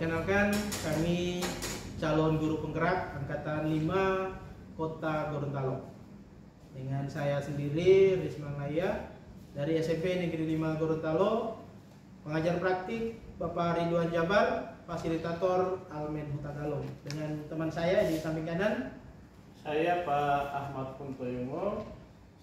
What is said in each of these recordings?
perkenalkan, kami calon guru penggerak Angkatan 5 Kota Gorontalo. Dengan saya sendiri, Risman Laya, dari SMP Negeri 5 Gorontalo, pengajar praktik Bapak Ridwan Jabar, fasilitator Almen Hutagalung. Dengan teman saya di samping kanan, saya Pak Ahmad Kuntoyomo.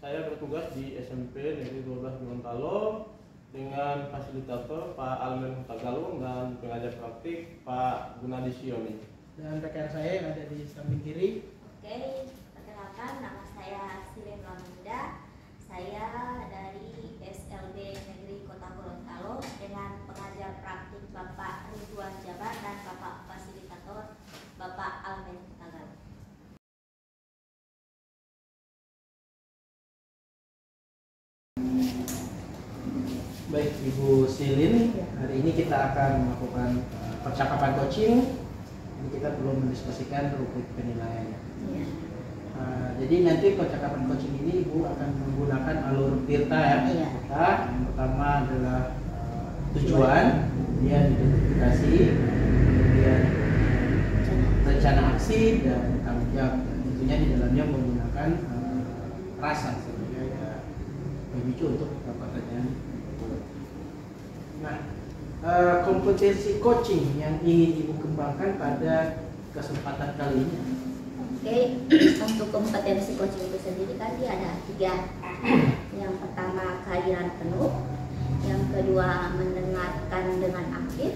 Saya bertugas di SMP Negeri 12 Gorontalo dengan fasilitator Pak Almen Hutagalung dan pengajar praktik Pak Gunadi Sioni. Dan rekan saya yang ada di samping kiri. Oke, perkenalkan, nama saya Silem Lamunda. Saya dari SLB Negeri Kota Gorontalo dengan pengajar praktik Bapak Ridwan Jabar dan Bapak fasilitator Bapak Almen Hutagalung. Baik, Ibu Silin, hari ini kita akan melakukan percakapan coaching. Ini kita belum mendiskusikan rubrik penilaiannya. Ya. Jadi nanti percakapan coaching ini Ibu akan menggunakan alur Tirta ya. Iya. Tirta, yang pertama adalah tujuan, kemudian identifikasi, kemudian rencana aksi dan tanggung jawab. Dan tentunya di dalamnya menggunakan rasa sebagai pemicu untuk pertanyaan. Nah, kompetensi coaching yang ingin Ibu kembangkan pada kesempatan kali ini. Oke, untuk kompetensi coaching itu sendiri kan dia ada 3. Yang pertama kehadiran penuh, yang kedua mendengarkan dengan aktif,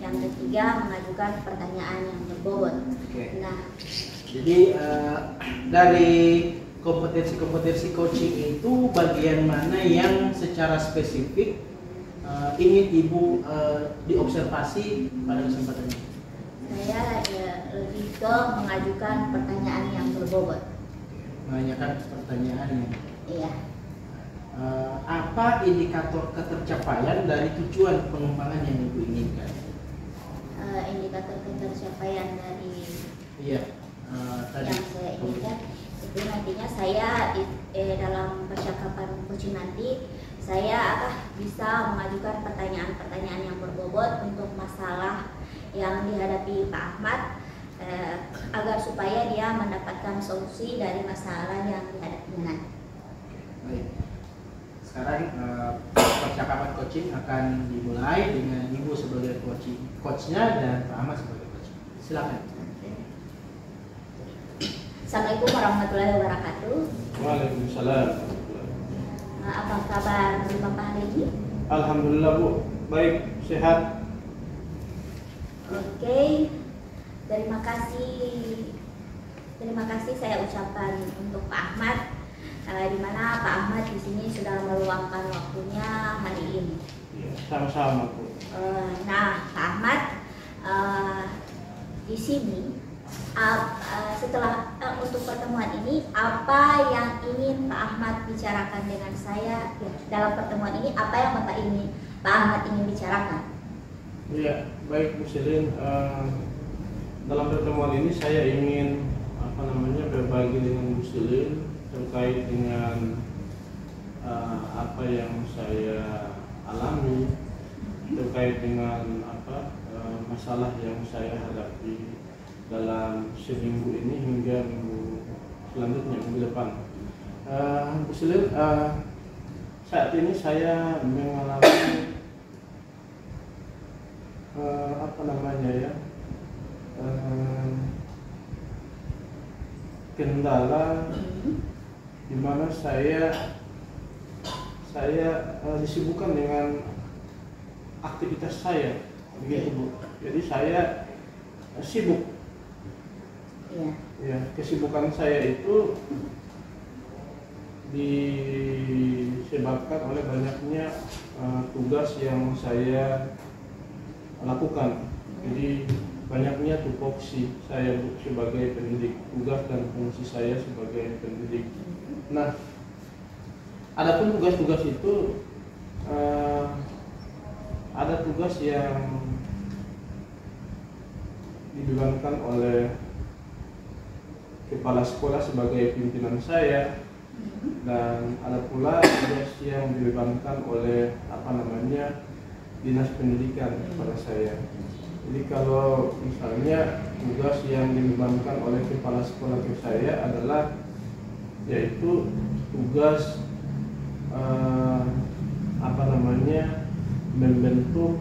yang ketiga mengajukan pertanyaan yang berbobot. Oke. Nah, Jadi dari kompetensi coaching itu bagian mana yang secara spesifik ingin Ibu diobservasi pada kesempatan ini? saya lebih ke mengajukan pertanyaan yang berbobot. Menanyakan pertanyaan yang Iya. apa indikator ketercapaian dari tujuan pengembangan yang Ibu inginkan? Indikator ketercapaian dari Iya, tadi. yang saya inginkan itu nantinya saya dalam percakapan coaching nanti saya bisa mengajukan pertanyaan-pertanyaan yang berbobot untuk masalah yang dihadapi Pak Ahmad agar supaya dia mendapatkan solusi dari masalah yang dihadapinya. Baik. Sekarang percakapan coaching akan dimulai dengan Ibu sebagai coachnya dan Pak Ahmad sebagai coach. Silakan. Assalamualaikum warahmatullahi wabarakatuh. Waalaikumsalam. Apa kabar Bapak hari ini? Alhamdulillah Bu, baik, sehat. Oke, terima kasih saya ucapkan untuk Pak Ahmad, di mana Pak Ahmad di sini sudah meluangkan waktunya hari ini. Ya, sama-sama Bu. Nah, Pak Ahmad, di sini setelah untuk pertemuan ini, apa yang ingin Pak Ahmad bicarakan dengan saya dalam pertemuan ini? Apa yang Pak Ahmad ingin bicarakan? Iya, baik Bu Silin. Dalam pertemuan ini saya ingin berbagi dengan Bu Silin terkait dengan apa yang saya alami, terkait dengan masalah yang saya hadapi dalam seminggu ini hingga minggu selanjutnya, minggu depan. Bu Silin, saat ini saya mengalami kendala di mana saya disibukkan dengan aktivitas saya, begitu Bu. Jadi saya sibuk. Ya, kesibukan saya itu disebabkan oleh banyaknya tugas yang saya lakukan. Jadi banyaknya tupoksi saya sebagai pendidik, tugas dan fungsi saya sebagai pendidik. Nah, adapun tugas-tugas itu ada tugas yang dibebankan oleh kepala sekolah sebagai pimpinan saya, dan ada pula tugas yang dibebankan oleh dinas pendidikan kepada saya. Jadi kalau misalnya tugas yang dibebankan oleh kepala sekolah ke saya adalah yaitu tugas membentuk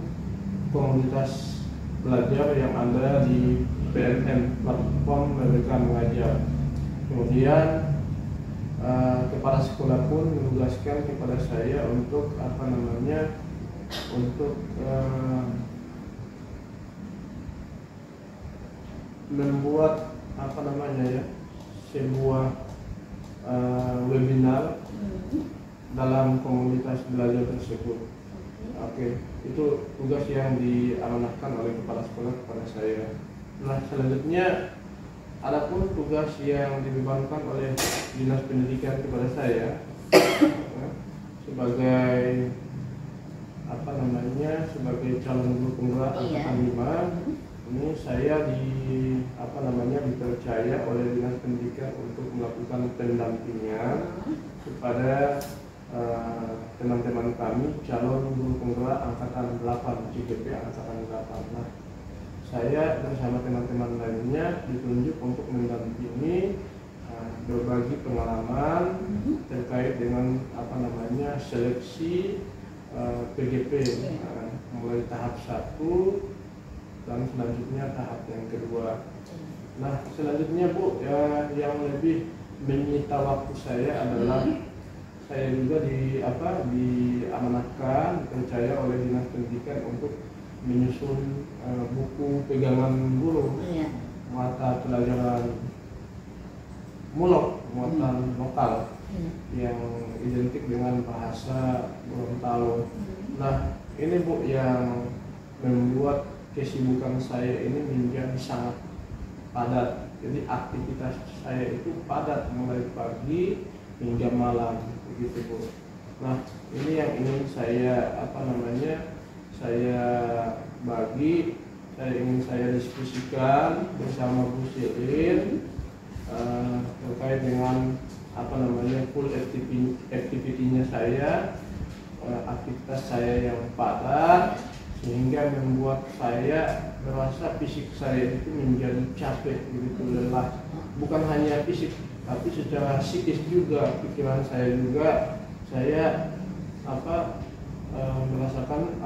komunitas belajar yang ada di PMM, platform Merdeka Mengajar. Kemudian kepala sekolah pun menugaskan kepada saya untuk membuat sebuah webinar dalam komunitas belajar tersebut. Oke, itu tugas yang diamanahkan oleh kepala sekolah kepada saya. Nah, selanjutnya adapun tugas yang dibebankan oleh dinas pendidikan kepada saya sebagai sebagai calon guru penggerak angkatan 5, ini saya dipercaya oleh dinas pendidikan untuk melakukan pendampingan kepada teman-teman kami calon guru penggerak angkatan 8 CGP angkatan 8. Nah, saya bersama teman-teman lainnya ditunjuk untuk mendampingi berbagi pengalaman terkait dengan seleksi PGP mulai tahap 1 dan selanjutnya tahap yang kedua. Nah, selanjutnya Bu, yang lebih menyita waktu saya adalah saya juga diamanahkan, dipercaya oleh dinas pendidikan untuk menyusun buku pegangan guru, mata pelajaran muatan lokal yang identik dengan bahasa Gorontalo. Nah, ini Bu yang membuat kesibukan saya ini menjadi sangat padat. Jadi aktivitas saya itu padat mulai pagi hingga malam, begitu Bu. Nah, ini yang ingin saya ingin saya diskusikan bersama Bu Silin terkait dengan full activity-nya saya, aktivitas saya yang padat sehingga membuat saya merasa fisik saya itu menjadi capek, begitu lelah. Bukan hanya fisik, tapi secara psikis juga, pikiran saya juga, saya merasakan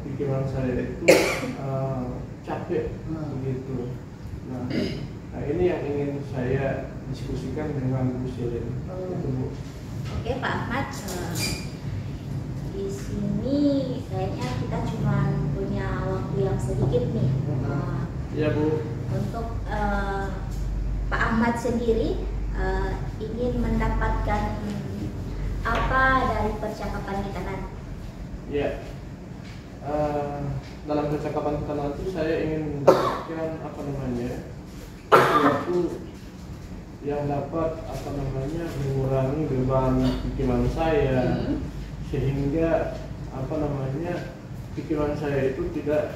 pikiran saya itu capek, begitu. Nah, ini yang ingin saya diskusikan dengan Bu Silin. Oke, Pak Ahmad, di sini kayaknya kita cuma punya waktu yang sedikit nih. Iya Bu. Untuk Pak Ahmad sendiri ingin mendapatkan apa dari percakapan kita nanti? Iya. Dalam percakapan kita nanti saya ingin mendapatkan sesuatu yang dapat mengurangi beban pikiran saya, sehingga pikiran saya itu tidak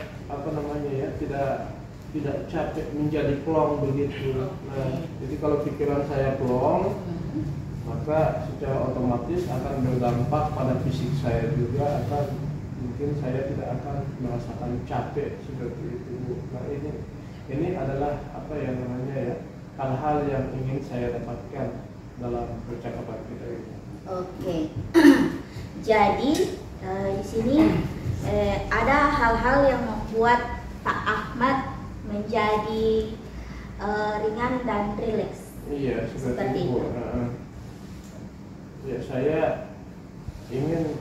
tidak capek menjadi plong, begitu. Nah, jadi kalau pikiran saya plong, maka secara otomatis akan berdampak pada fisik saya juga, mungkin saya tidak akan merasakan capek seperti itu. Nah, ini adalah hal-hal yang ingin saya dapatkan dalam percakapan kita ini. Oke. Jadi di sini ada hal-hal yang membuat Pak Ahmad menjadi ringan dan rileks. Iya, seperti itu. Ya, saya ingin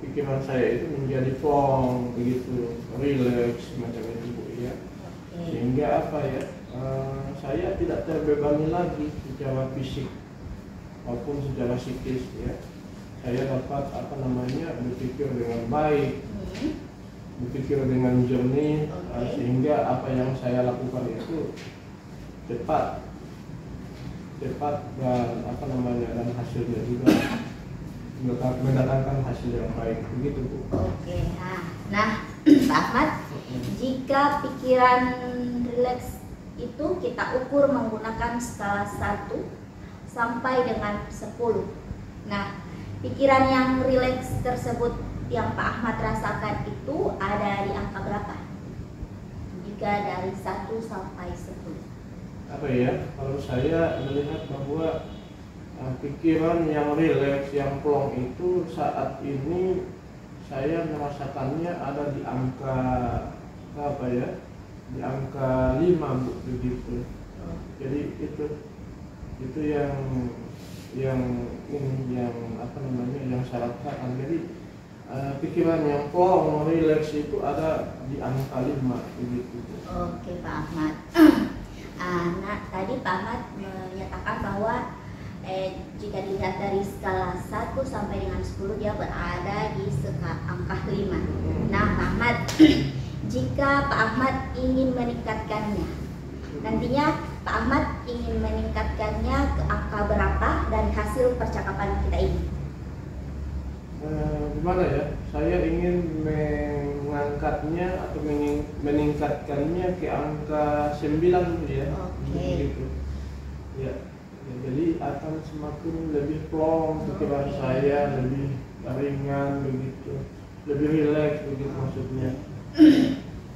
pikiran saya itu menjadi plong, begitu, rileks macam itu Bu, ya. Sehingga saya tidak terbebani lagi secara fisik maupun secara psikis, ya. Saya dapat berpikir dengan baik, berpikir dengan jernih, sehingga apa yang saya lakukan itu cepat dan hasilnya juga mendatangkan hasil yang baik, begitu Bu. Oke, nah Pak Ahmad, jika pikiran rileks itu kita ukur menggunakan skala 1 sampai dengan 10. Nah, pikiran yang rileks tersebut yang Pak Ahmad rasakan itu ada di angka berapa? Jika dari 1 sampai 10. Apa ya, kalau saya melihat bahwa pikiran yang rileks, yang plong itu saat ini saya merasakannya ada di angka apa ya, di angka 5 Bu, begitu. Jadi itu yang ini yang apa namanya, yang saya rasakan. Jadi pikiran yang plong, rileks itu ada di angka 5 begitu. Oke Pak Ahmad. Nah tadi Pak Ahmad menyatakan bahwa jika dilihat dari skala 1 sampai dengan 10 dia berada di angka 5. Nah Pak Ahmad, jika Pak Ahmad ingin meningkatkannya, nantinya Pak Ahmad ingin meningkatkannya ke angka berapa dari hasil percakapan kita ini? Gimana ya? Saya ingin mengangkatnya atau meningkatkannya ke angka 9 ya. Oke. Gitu. Ya. Jadi akan semakin lebih plong pikiran saya, lebih ringan begitu, lebih rileks begitu maksudnya.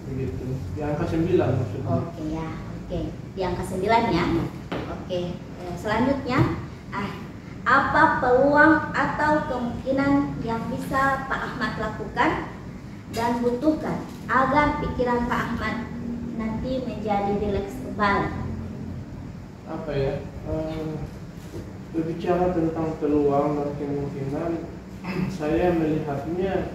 Begitu. Di angka 9 maksudnya. Oke ya, oke. Di angka 9 ya. Oke. Selanjutnya, apa peluang atau kemungkinan yang bisa Pak Ahmad lakukan dan butuhkan agar pikiran Pak Ahmad nanti menjadi rileks kembali? Apa ya? Berbicara tentang peluang dan kemungkinan, saya melihatnya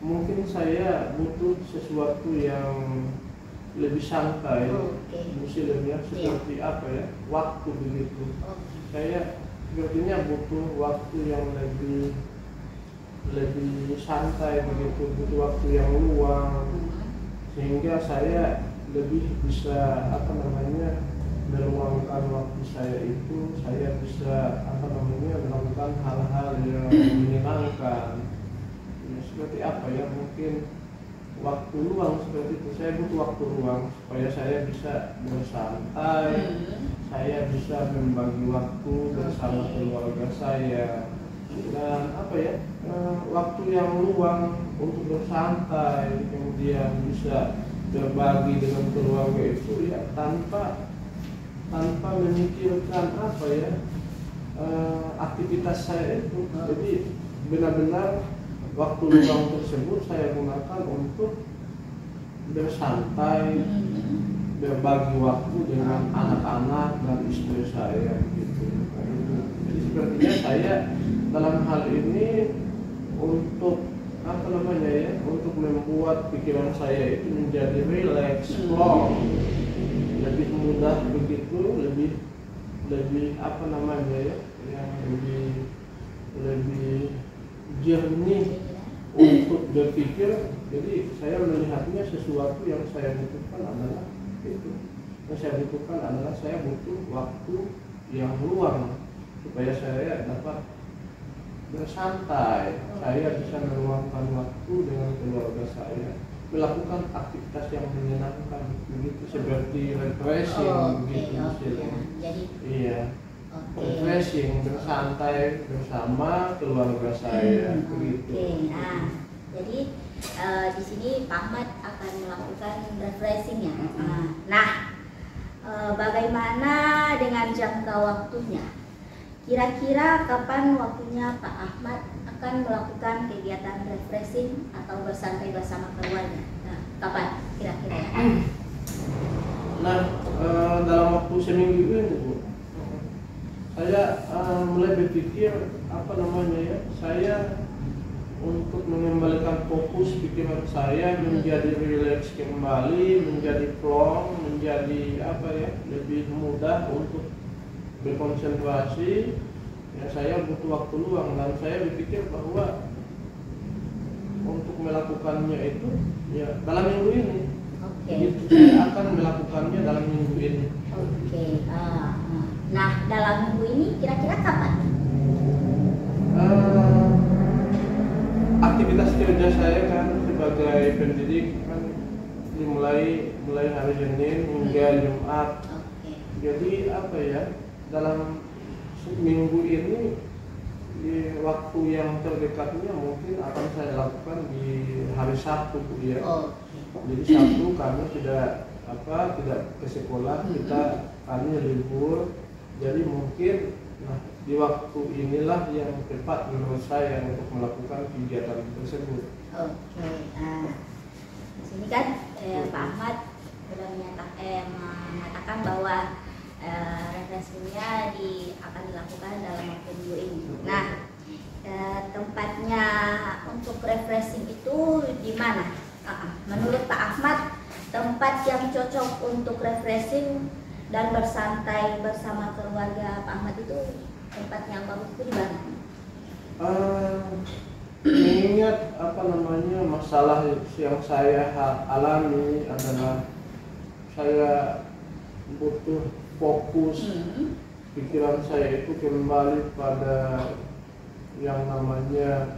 mungkin saya butuh sesuatu yang lebih santai, misalnya seperti apa ya, waktu begitu. Saya sepertinya butuh waktu yang lebih santai begitu, butuh waktu yang luang, sehingga saya lebih bisa apa namanya, meluangkan waktu saya itu, saya bisa apa namanya, melakukan hal-hal yang menyenangkan. Ya, seperti apa ya, mungkin waktu luang seperti itu. Saya butuh waktu luang supaya saya bisa bersantai, saya bisa membagi waktu bersama keluarga saya, dan apa ya, waktu yang luang untuk bersantai, kemudian bisa berbagi dengan keluarga itu ya tanpa memikirkan apa ya, aktivitas saya itu. Jadi benar-benar waktu luang tersebut saya gunakan untuk bersantai, berbagi waktu dengan anak-anak dan istri saya gitu. Jadi sepertinya saya dalam hal ini untuk apa namanya ya, untuk membuat pikiran saya itu menjadi rileks, plong, lebih mudah begitu, lebih apa namanya ya, yang lebih jernih untuk berpikir. Jadi saya melihatnya sesuatu yang saya butuhkan adalah itu. Yang saya butuhkan adalah saya butuh waktu yang luang supaya saya dapat bersantai, saya bisa meluangkan waktu dengan keluarga saya, melakukan aktivitas yang menyenangkan begitu, seperti refreshing begitu. Jadi iya, refreshing, bersantai bersama keluarga saya begitu. Nah, jadi di sini Pak Ahmad akan melakukan refreshing ya. Nah, bagaimana dengan jangka waktunya? Kira-kira kapan waktunya Pak Ahmad akan melakukan kegiatan refreshing atau bersantai bersama keluarga? Nah, kapan kira-kira? Nah, dalam waktu seminggu ini Bu, saya mulai berpikir apa namanya ya, saya untuk mengembalikan fokus pikiran saya menjadi rileks kembali, menjadi plong, menjadi apa ya, lebih mudah untuk berkonsentrasi. Ya, saya butuh waktu luang dan saya berpikir bahwa untuk melakukannya itu ya dalam minggu ini. Jadi saya akan melakukannya dalam minggu ini. Nah, dalam minggu ini kira-kira kapan? Aktivitas kerja saya kan sebagai pendidik kan dimulai hari Senin hingga Jumat. Jadi apa ya, dalam minggu ini di waktu yang terdekatnya mungkin akan saya lakukan di hari Sabtu Bu ya. Jadi Sabtu kami tidak ke sekolah, kami libur. Jadi mungkin di waktu inilah yang tepat menurut saya untuk melakukan kegiatan tersebut. Oke. Di sini kan Pak Ahmad sudah mengatakan bahwa refreshingnya akan dilakukan dalam waktu minggu ini. Nah, tempatnya untuk refreshing itu di mana? Menurut Pak Ahmad, tempat yang cocok untuk refreshing dan bersantai bersama keluarga Pak Ahmad itu tempat yang bagus itu di mana? Mengingat masalah yang saya alami adalah saya butuh fokus pikiran saya itu kembali pada yang namanya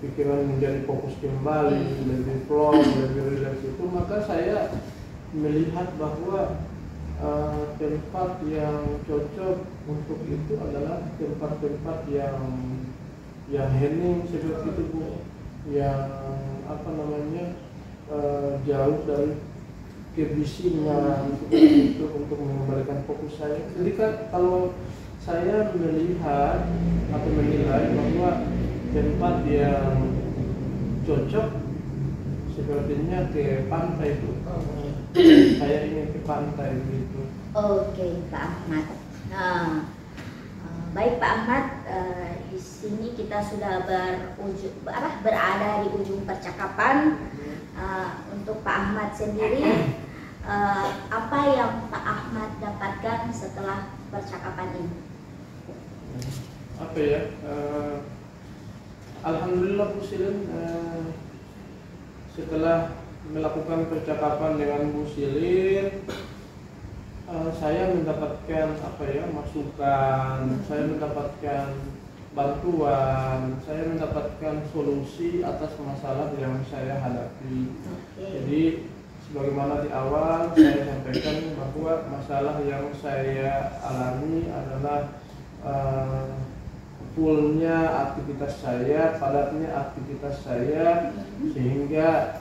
pikiran menjadi fokus kembali, lebih plong, lebih rileks itu, maka saya melihat bahwa tempat yang cocok untuk itu adalah tempat-tempat yang hening seperti itu Bu, yang jauh dari kebisingan itu untuk mengembalikan fokus saya. Jadi kan kalau saya melihat atau menilai bahwa tempat yang cocok sepertinya ke pantai itu. Saya ingin ke pantai begitu. Oke, Pak Ahmad. Nah, baik Pak Ahmad, di sini kita sudah berada di ujung percakapan. Untuk Pak Ahmad sendiri, apa yang Pak Ahmad dapatkan setelah percakapan ini? Alhamdulillah Bu Silin, setelah melakukan percakapan dengan Bu Silin, saya mendapatkan masukan, saya mendapatkan bantuan, saya mendapatkan solusi atas masalah yang saya hadapi. Jadi sebagaimana di awal saya sampaikan bahwa masalah yang saya alami adalah fullnya aktivitas saya, padatnya aktivitas saya, sehingga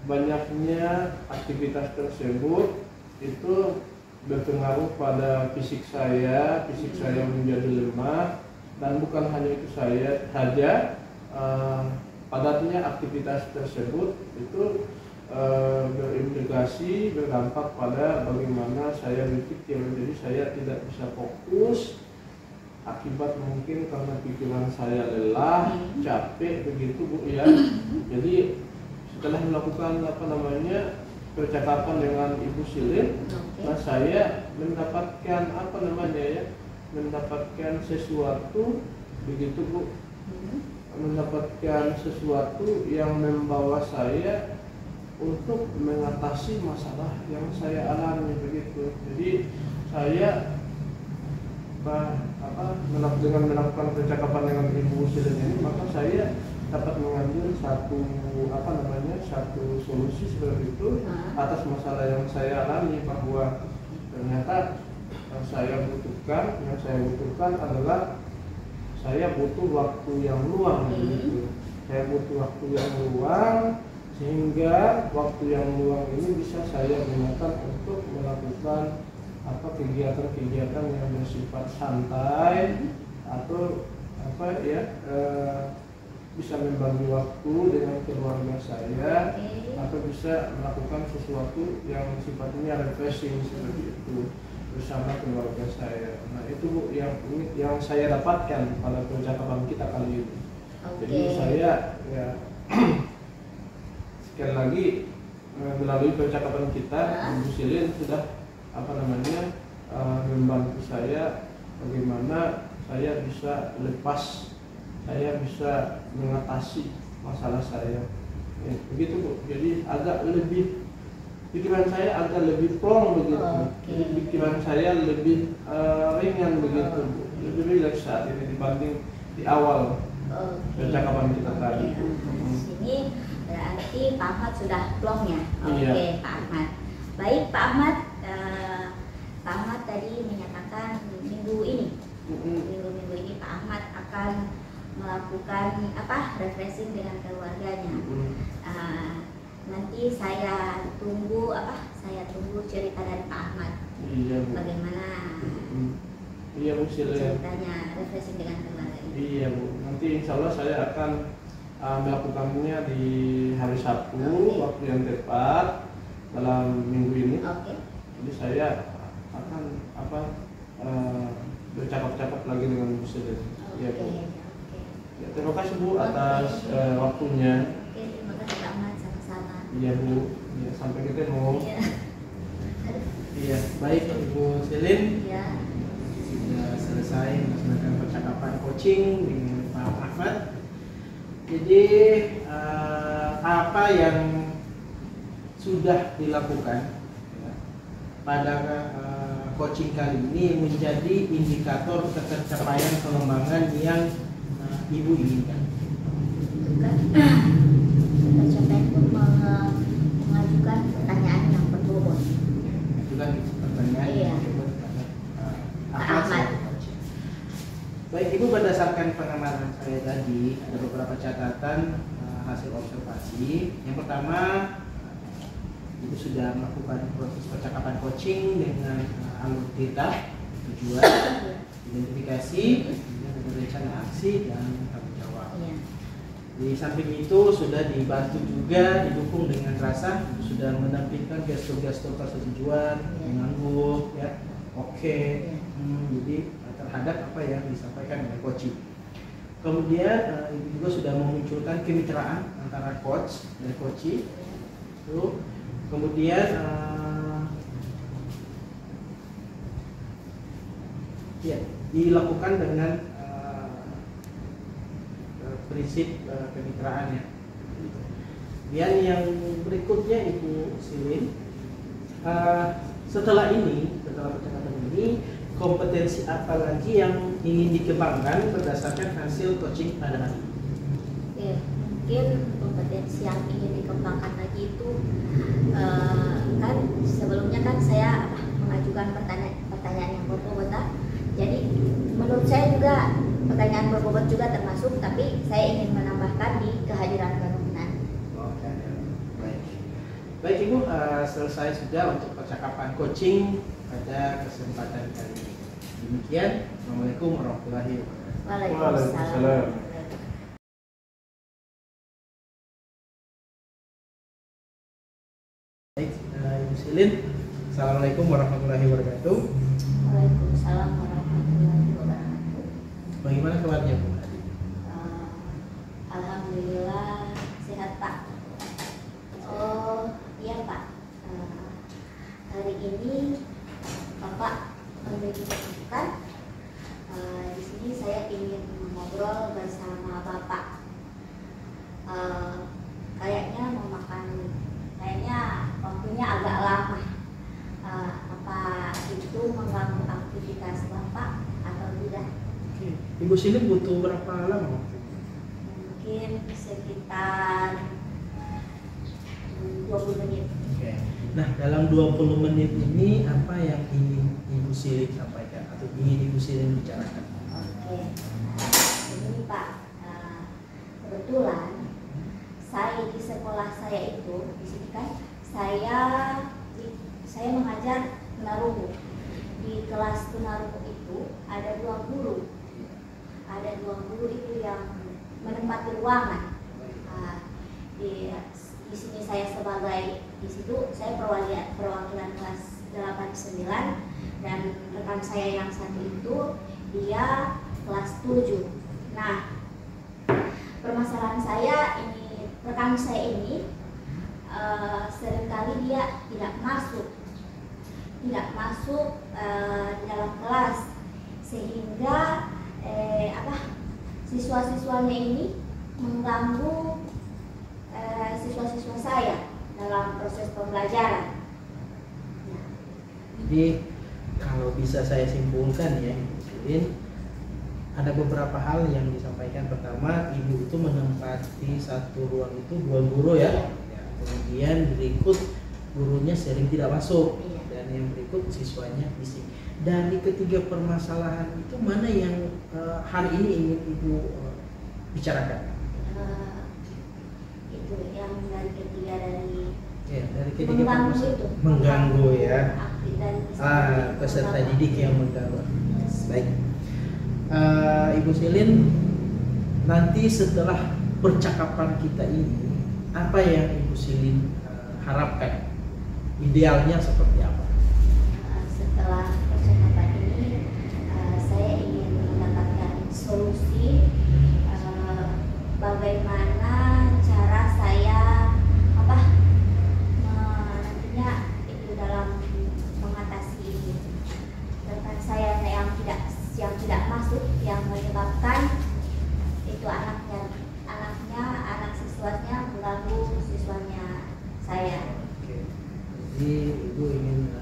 banyaknya aktivitas tersebut itu berpengaruh pada fisik saya menjadi lemah, dan bukan hanya itu saja, padatnya aktivitas tersebut itu berimplikasi, berdampak pada bagaimana saya berpikir. Jadi saya tidak bisa fokus, akibat mungkin karena pikiran saya lelah, capek begitu Bu ya. Jadi setelah melakukan percakapan dengan Ibu Silin, saya mendapatkan mendapatkan sesuatu begitu Bu, mendapatkan sesuatu yang membawa saya untuk mengatasi masalah yang saya alami begitu. Jadi saya dengan melakukan percakapan dengan Ibu Silin ini, maka saya dapat mengambil satu solusi seperti itu atas masalah yang saya alami, bahwa ternyata yang saya butuhkan adalah saya butuh waktu yang luang begitu. Saya butuh waktu yang luang, sehingga waktu yang luang ini bisa saya gunakan untuk melakukan kegiatan-kegiatan yang bersifat santai, atau bisa membagi waktu dengan keluarga saya, atau bisa melakukan sesuatu yang sifatnya refreshing seperti itu bersama keluarga saya. Nah itu Bu yang saya dapatkan pada percakapan kita kali ini. Jadi saya sekali lagi melalui percakapan kita, Ibu Silin sudah membantu saya bagaimana saya bisa lepas, saya bisa mengatasi masalah saya. Begitu Bu. Jadi pikiran saya agak lebih plong begitu. Jadi pikiran saya lebih ringan begitu Bu. Lebih rileks saat ini dibanding di awal percakapan kita tadi. Di sini berarti Pak Ahmad sudah plong ya. Iya. Pak Ahmad. Baik Pak Ahmad, Pak Ahmad tadi menyatakan minggu Minggu-minggu ini Pak Ahmad akan melakukan refreshing dengan keluarganya. Nanti saya tunggu cerita dari Pak Ahmad. Iya, Bu. Bagaimana Iya, Bu, ceritanya refreshing dengan keluarganya. Iya, Bu. Nanti insya Allah saya akan melakukannya di hari Sabtu, waktu yang tepat dalam minggu ini. Oke. Jadi saya akan bercakap-cakap lagi dengan Bu Silin. Iya, Bu. Ya, terima kasih, Bu, atas waktunya. Oke, terima kasih Pak Ahmad, sama-sama. Iya, Bu. Ya, sampai ketemu. Iya. Iya, baik Ibu Silin. Iya. Sudah selesai melaksanakan percakapan coaching dengan Pak Ahmad. Jadi apa yang sudah dilakukan ya, pada coaching kali ini menjadi indikator tercapaian pengembangan yang Ibu inginkan. Tercapaian pun mengajukan pertanyaan yang berbobot. Itu kan pertanyaan Iya. yang dibuat kepada Ahmad Ahmad. sebagai coaching. Baik Ibu, berdasarkan pengamatan saya tadi ada beberapa catatan hasil observasi. Yang pertama, Ibu sudah melakukan proses percakapan coaching dengan alur data, tujuan, identifikasi, kemudian ada rencana aksi dan tanggung jawab. Iya. Di samping itu sudah dibantu juga didukung dengan rasa, sudah menampilkan gestur-gestur persetujuan, mengangguk, ya, oke. Jadi terhadap apa yang disampaikan oleh coaching. Kemudian Ibu juga sudah memunculkan kemitraan antara coach dan coachee. Kemudian ya, dilakukan dengan prinsip kemitraan ya. Dan yang berikutnya Ibu Silin, setelah percakapan ini, kompetensi apa lagi yang ingin dikembangkan berdasarkan hasil coaching pada hari ini? Oke, mungkin kompetensi yang ingin dikembangkan lagi itu kan sebelumnya kan saya mengajukan pertanyaan yang berbobot. Jadi menurut saya juga pertanyaan berbobot juga termasuk, tapi saya ingin menambahkan di kehadiran kerumunan. Oke, baik. Baik Ibu, selesai sudah untuk percakapan coaching pada kesempatan kali ini. Demikian, Assalamualaikum warahmatullahi wabarakatuh. Waalaikumsalam. Baik, Ibu Silin, Assalamualaikum warahmatullahi wabarakatuh. Waalaikumsalam warahmatullahi wabarakatuh. Bagaimana kabarnya Bu? Alhamdulillah sehat Pak. Oh iya Pak, hari ini Bapak memberi masukan. Di sini saya ingin ngobrol bersama Bapak. Kayaknya waktunya agak lama. Apa itu mengganggu aktivitas Bapak atau tidak? Oke. Ibu Silin butuh berapa lama waktu? Mungkin sekitar 20 menit. Oke. Nah, dalam 20 menit ini apa yang ingin Ibu Silin sampaikan atau ingin Ibu Silin bicarakan? Oke. Ini Pak, kebetulan saya di sekolah saya itu di sini kan saya mengajar tunarungu. Di kelas tunarungu itu ada dua guru itu yang menempati ruangan. Di sini saya di situ saya perwakilan kelas 89 dan rekan saya yang satu itu dia kelas 7. Nah, permasalahan saya ini, rekan saya ini seringkali dia tidak masuk di dalam kelas, sehingga siswa-siswanya ini mengganggu siswa-siswa saya dalam proses pembelajaran. Nah. Jadi kalau bisa saya simpulkan ya Ibu Silin, ada beberapa hal yang disampaikan. Pertama, Ibu itu menempati satu ruang itu dua guru ya. Kemudian berikut gurunya sering tidak masuk. Dan dan yang berikut siswanya bising. Dari ketiga permasalahan itu mana yang hari ini ingin Ibu bicarakan? Itu yang dari ketiga dari Dari ketiga mengganggu permasalahan itu. mengganggu ya. Dan Peserta didik yang mengganggu. Baik. Ibu Silin, nanti setelah percakapan kita ini, apa yang Ibu Silin harapkan? Idealnya seperti apa? Setelah percakapan ini, saya ingin mendapatkan solusi bagaimana cara saya nantinya itu dalam mengatasi ini. Rekan saya yang tidak masuk, yang menyebabkan itu anak siswanya mengganggu siswanya saya. Oke. Jadi Ibu ingin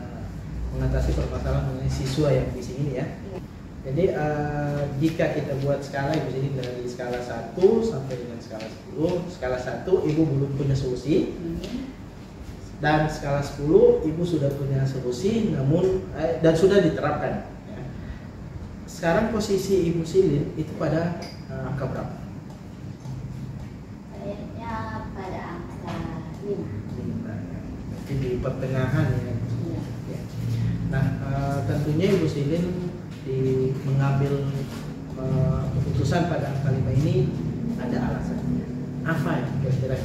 mengatasi permasalahan mengenai siswa yang bising ini ya. Iya. Jadi jika kita buat skala Ibu Silin dari skala 1 sampai dengan skala 10. Skala 1 Ibu belum punya solusi. Dan skala 10 Ibu sudah punya solusi namun dan sudah diterapkan ya. Sekarang posisi Ibu Silin itu pada angka berapa? Kayaknya pada angka 5. Jadi di pertengahan ya. Iya. Ya. Nah, tentunya Ibu Silin mengambil keputusan pada angka 5 ini ada alasannya. Apa yang kira-kira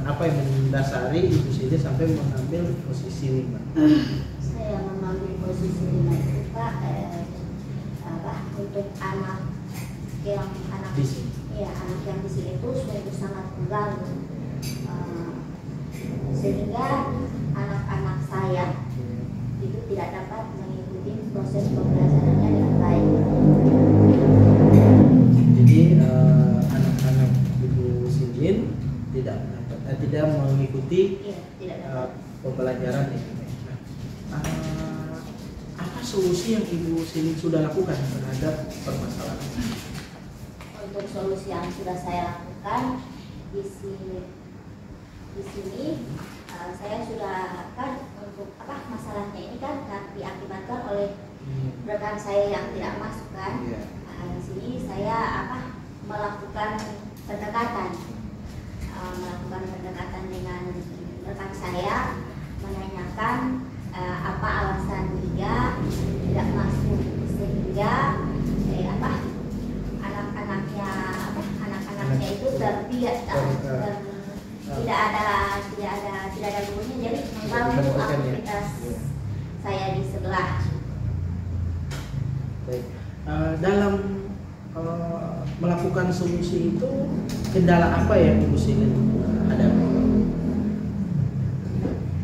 apa yang mendasari Ibu Silin sampai mengambil posisi 5? Saya mengambil posisi 5 itu Pak, untuk anak Bising. Iya, anak yang bising itu sungguh sangat mengganggu, sehingga anak-anak saya itu tidak dapat mengikuti proses pembelajarannya dengan baik. Jadi anak-anak Ibu Silin tidak mengikuti Iya, tidak dapat. pembelajaran ini. Nah, apa solusi yang Ibu Silin sudah lakukan terhadap permasalahan ini? Untuk solusi yang sudah saya lakukan di sini, saya sudah kan untuk masalahnya ini kan diakibatkan oleh rekan saya yang tidak masuk kan. Iya. Di sini saya melakukan pendekatan dengan rekan saya, menanyakan apa alasan dia tidak masuk, sehingga anak-anaknya itu tidak ada gurunya, jadi mengganggu aktivitas saya di sebelah. Baik. Dalam melakukan solusi itu kendala apa yang Ibu Silin hadapi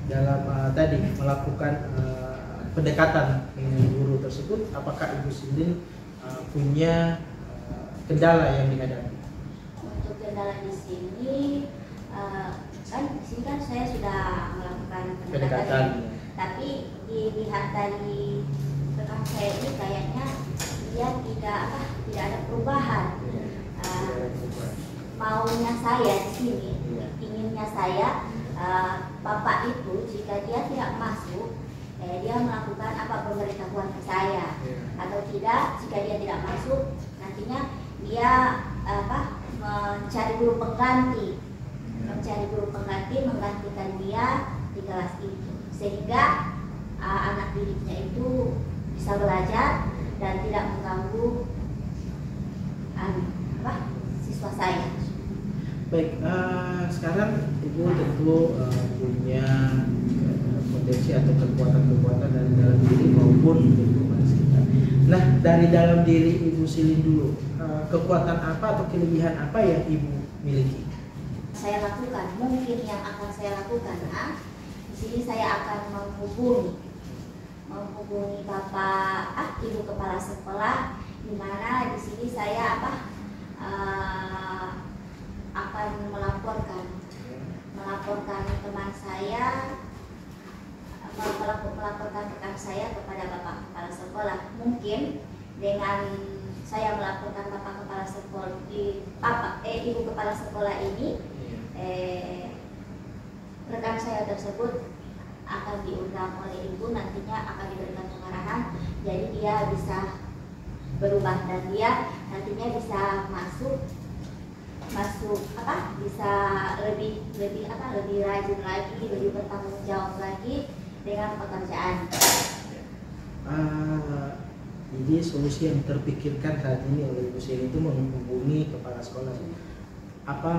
dalam tadi melakukan pendekatan dengan guru tersebut? Apakah Ibu Silin punya kendala yang dihadapi? Untuk kendala di sini kan saya sudah melakukan pendekatan, tapi dilihat dari rekan saya ini kayaknya dia tidak ada perubahan. Maunya saya di sini, inginnya saya, bapak itu jika dia tidak masuk, dia melakukan pemberitahuan ke saya, atau tidak jika dia tidak masuk, nantinya dia mencari guru pengganti, menggantikan dia di kelas itu, sehingga anak didiknya itu bisa belajar dan tidak mengganggu siswa saya. Baik, sekarang Ibu tentu punya potensi atau kekuatan-kekuatan dari dalam diri maupun lingkungan sekitar. Nah, dari dalam diri Ibu Silin dulu, kekuatan apa atau kelebihan apa yang Ibu miliki? Saya lakukan, mungkin yang akan saya lakukan, di sini saya akan menghubungi Bapak Ibu Kepala Sekolah, di mana di sini saya akan melaporkan teman saya, melaporkan rekan saya kepada Bapak Kepala Sekolah. Mungkin dengan saya melaporkan Bapak Kepala Sekolah Ibu Kepala Sekolah ini, rekan saya tersebut akan diundang oleh ibu, nantinya akan diberikan pengarahan, jadi dia bisa berubah dan dia nantinya bisa masuk bisa lebih rajin lagi, lebih bertanggung jawab lagi dengan pekerjaan. Jadi solusi yang terpikirkan saat ini oleh Ibu Sili itu menghubungi kepala sekolah. Apa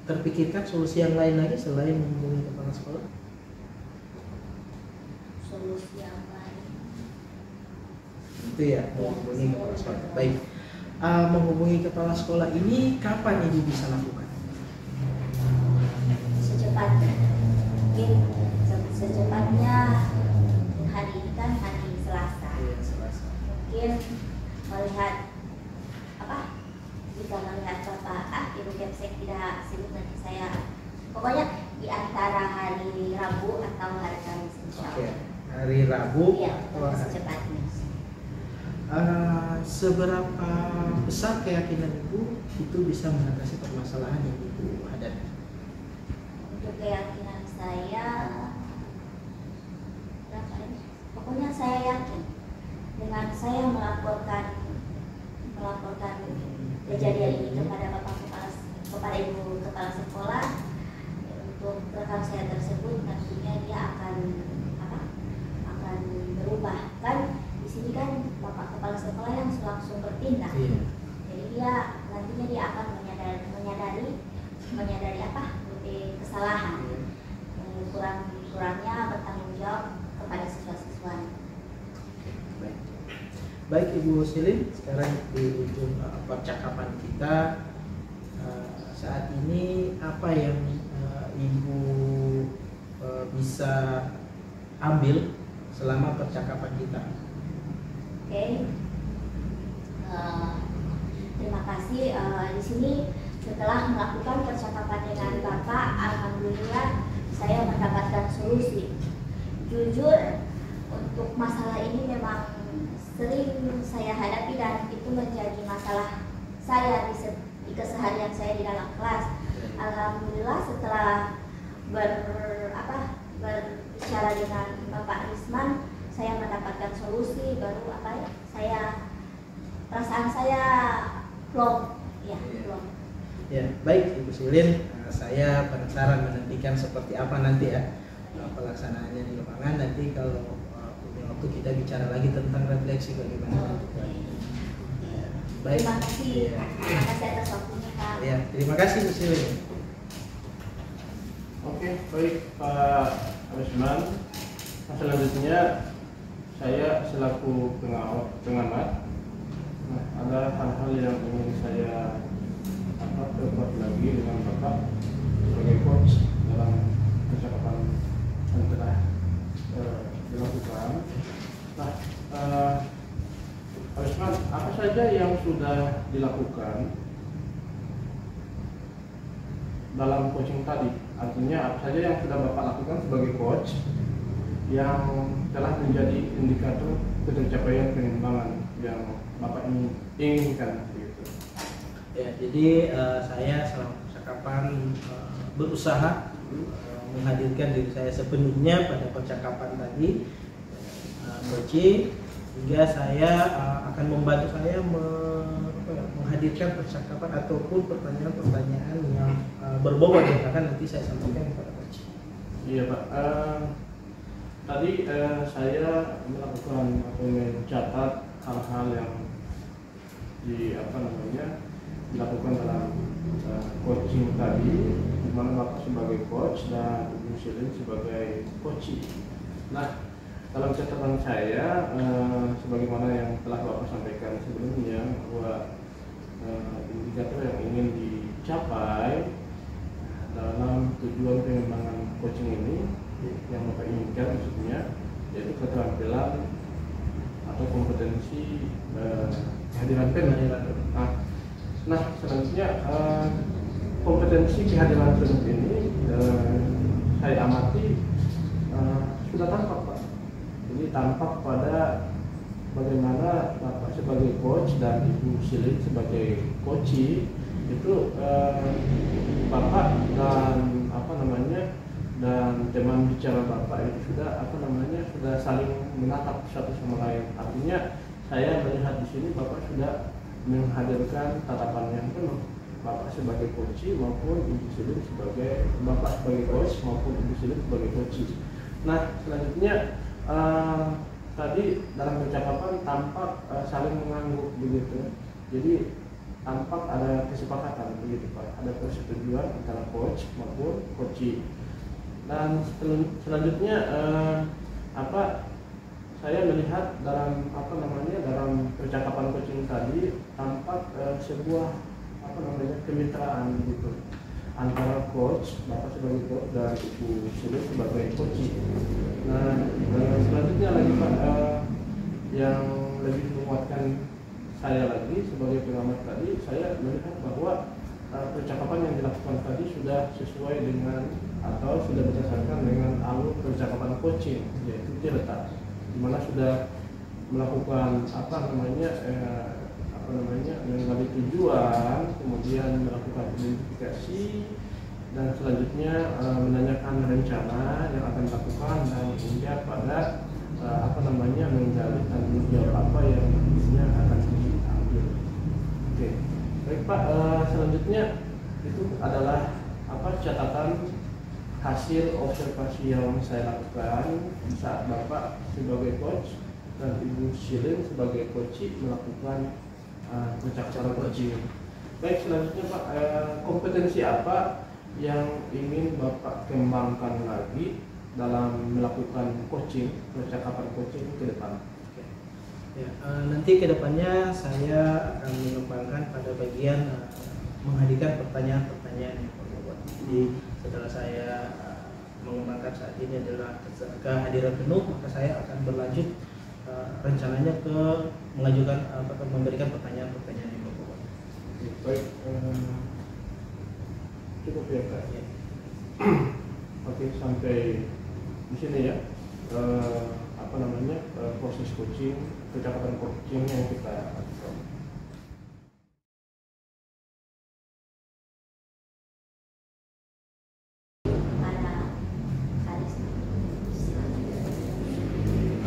terpikirkan solusi yang lain lagi selain menghubungi kepala sekolah? Solusi yang lain Itu ya, menghubungi kepala sekolah. Baik. Menghubungi kepala sekolah ini kapan Ibu bisa lakukan? secepatnya, mungkin secepatnya. Hari ini kan hari Selasa, Selasa. mungkin melihat jika melihat Bapak Ibu Kepsek tidak sibuk, nanti saya pokoknya di antara hari Rabu atau hari Kamis insya Allah. Hari Rabu atau hari secepatnya. Seberapa besar keyakinan Ibu itu bisa mengatasi permasalahan yang Ibu hadapi? Untuk keyakinan saya, pokoknya saya yakin dengan saya melaporkan kejadian ini kepada Ibu Kepala Sekolah, untuk rekan saya tersebut nantinya dia akan berubah. Kan di sini kan Bapak Kepala Sekolah yang langsung bertindak. Iya. Jadi dia nantinya dia akan menyadari kesalahan, kurangnya bertanggung jawab kepada siswa-siswanya. Baik Ibu Silin, sekarang di ujung percakapan kita saat ini apa yang Ibu bisa ambil selama percakapan kita? Oke. Terima kasih. Di sini setelah melakukan percakapan dengan Bapak, alhamdulillah saya mendapatkan solusi. Jujur, untuk masalah ini memang sering saya hadapi dan itu menjadi masalah saya di keseharian saya di dalam kelas. Alhamdulillah setelah berbicara dengan Bapak Risman, saya mendapatkan solusi baru perasaan saya plong. Ya, baik Ibu Silin, saya penasaran menantikan seperti apa nanti ya pelaksanaannya di lapangan. Nanti kalau punya waktu kita bicara lagi tentang refleksi bagaimana. Baik. Terima kasih. Terima kasih atas waktunya, Pak. Ya, terima kasih Ibu Silin. Oke, baik Pak Risman. Selanjutnya saya selaku pengamat, ada hal-hal yang ingin saya perkuat lagi dengan Bapak sebagai coach dalam percakapan yang telah dilakukan. Nah, Pak Risman, apa saja yang sudah dilakukan dalam coaching tadi? Artinya apa saja yang sudah Bapak lakukan sebagai coach yang telah menjadi indikator pencapaian pengembangan yang Bapak inginkan gitu. Ya, jadi saya selama percakapan berusaha menghadirkan diri saya sepenuhnya pada percakapan tadi, coaching, hingga saya akan membantu saya menghadirkan percakapan ataupun pertanyaan-pertanyaan yang berbobot yang akan nanti saya sampaikan kepada coach. Iya Pak. Tadi saya melakukan atau mencatat hal-hal yang dilakukan dalam coaching tadi, di mana Bapak sebagai coach dan Ibu Silin sebagai coachee. Nah, dalam catatan saya, sebagaimana yang telah Bapak sampaikan sebelumnya, bahwa indikator yang ingin dicapai dalam tujuan pengembangan coaching ini, yang Bapak inginkan maksudnya, yaitu keterampilan atau kompetensi kehadiran penuh. Nah, selanjutnya kompetensi kehadiran penuh ini saya amati sudah tampak Pak. Jadi tampak pada bagaimana Bapak sebagai coach dan Ibu Silin sebagai coachee itu Bapak dan dan teman teman bicara Bapak itu sudah sudah saling menatap satu sama lain. Artinya saya melihat di sini Bapak sudah menghadirkan tatapan yang penuh. Bapak sebagai coach maupun Ibu Silin sebagai Bapak sebagai coach maupun Ibu Silin sebagai coach. Nah, selanjutnya tadi dalam percakapan tampak saling mengangguk begitu. Jadi tampak ada kesepakatan begitu Pak. Ada persetujuan antara coach maupun coach. Dan selanjutnya saya melihat dalam dalam percakapan coaching tadi tampak sebuah kemitraan gitu antara coach, Bapak sebagai coach dan Ibu Silin sebagai coach. Nah, selanjutnya lagi Pak, yang lebih menguatkan saya lagi sebagai pengamat tadi, saya melihat bahwa percakapan yang dilakukan tadi sudah sesuai dengan atau sudah berdasarkan dengan alur percakapan coaching, yaitu diletak, di mana sudah melakukan menggali tujuan, kemudian melakukan identifikasi, dan selanjutnya menanyakan rencana yang akan dilakukan dan hingga pada menggali tanggung jawab apa yang nantinya akan diambil. Oke, baik Pak. Selanjutnya itu adalah catatan hasil observasi yang saya lakukan saat Bapak sebagai coach dan Ibu Silin sebagai coach melakukan percakapan coaching. Baik, selanjutnya Pak, kompetensi apa yang ingin Bapak kembangkan lagi dalam melakukan coaching, percakapan coaching ke depan? Ya, nanti ke depannya saya akan mengembangkan pada bagian menghadirkan pertanyaan-pertanyaan yang berbobot. Jadi setelah saya mengembangkan saat ini adalah kehadiran penuh, maka saya akan berlanjut rencananya ke mengajukan memberikan pertanyaan-pertanyaan yang berbobot. Baik, cukup ya Pak. Ya. Oke, sampai di sini ya proses coaching, percakapan coaching yang kita lakukan.